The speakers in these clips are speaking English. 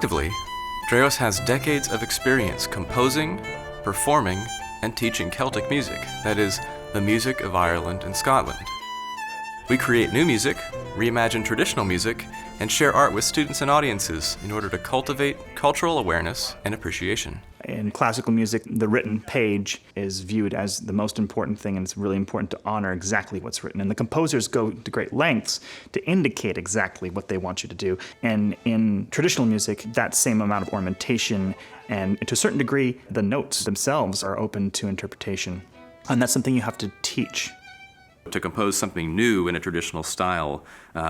Collectively, Dréos has decades of experience composing, performing, and teaching Celtic music, that is, the music of Ireland and Scotland. We create new music, reimagine traditional music, and share art with students and audiences in order to cultivate cultural awareness and appreciation. In classical music, the written page is viewed as the most important thing, and it's really important to honor exactly what's written. And the composers go to great lengths to indicate exactly what they want you to do. And in traditional music, that same amount of ornamentation and to a certain degree, the notes themselves are open to interpretation. And that's something you have to teach. To compose something new in a traditional style,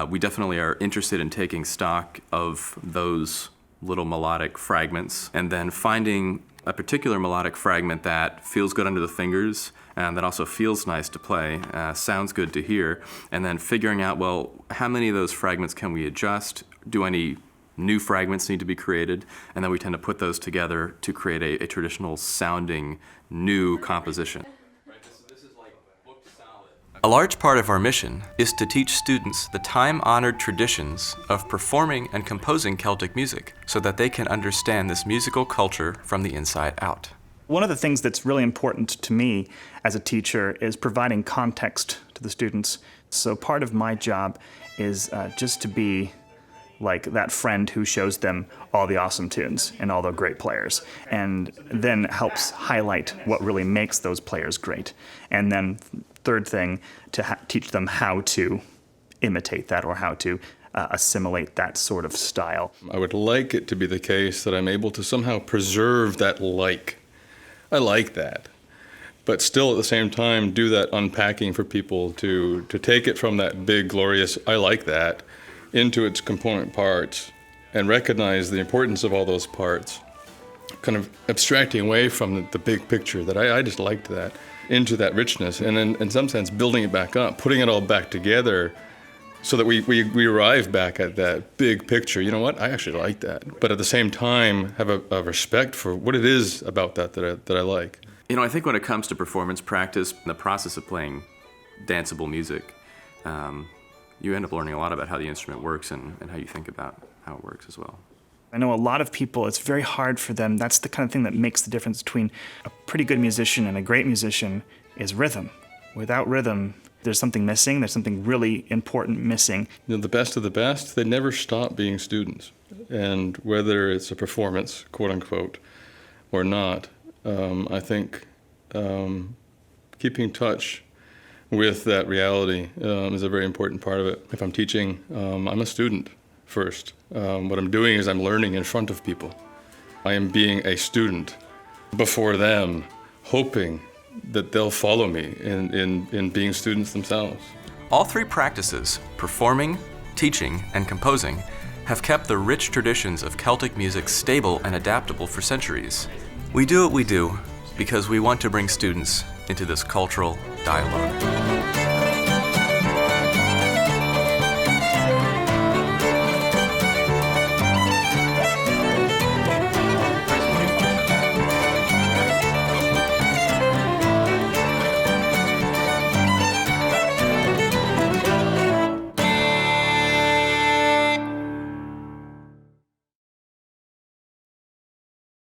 we definitely are interested in taking stock of those little melodic fragments and then finding a particular melodic fragment that feels good under the fingers and that also feels nice to play, sounds good to hear, and then figuring out, well, how many of those fragments can we adjust? Do any new fragments need to be created? And then we tend to put those together to create a traditional sounding new composition. A large part of our mission is to teach students the time-honored traditions of performing and composing Celtic music so that they can understand this musical culture from the inside out. One of the things that's really important to me as a teacher is providing context to the students. So part of my job is just to be like that friend who shows them all the awesome tunes and all the great players, and then helps highlight what really makes those players great. And then third thing, to teach them how to imitate that or how to assimilate that sort of style. I would like it to be the case that I'm able to somehow preserve that like. I like that. But still at the same time do that unpacking for people to take it from that big, glorious, I like that, into its component parts and recognize the importance of all those parts, kind of abstracting away from the big picture that I just liked that, into that richness, and then in some sense building it back up, putting it all back together so that we arrive back at that big picture. You know what, I actually like that. But at the same time have a respect for what it is about that I like. You know, I think when it comes to performance practice, the process of playing danceable music, you end up learning a lot about how the instrument works and how you think about how it works as well. I know a lot of people, it's very hard for them. That's the kind of thing that makes the difference between a pretty good musician and a great musician is rhythm. Without rhythm, there's something missing. There's something really important missing. You know, the best of the best, they never stop being students. And whether it's a performance, quote unquote, or not, I think keeping touch with that reality is a very important part of it. If I'm teaching, I'm a student first. What I'm doing is I'm learning in front of people. I am being a student before them, hoping that they'll follow me in being students themselves. All three practices, performing, teaching, and composing, have kept the rich traditions of Celtic music stable and adaptable for centuries. We do what we do because we want to bring students into this cultural dialogue.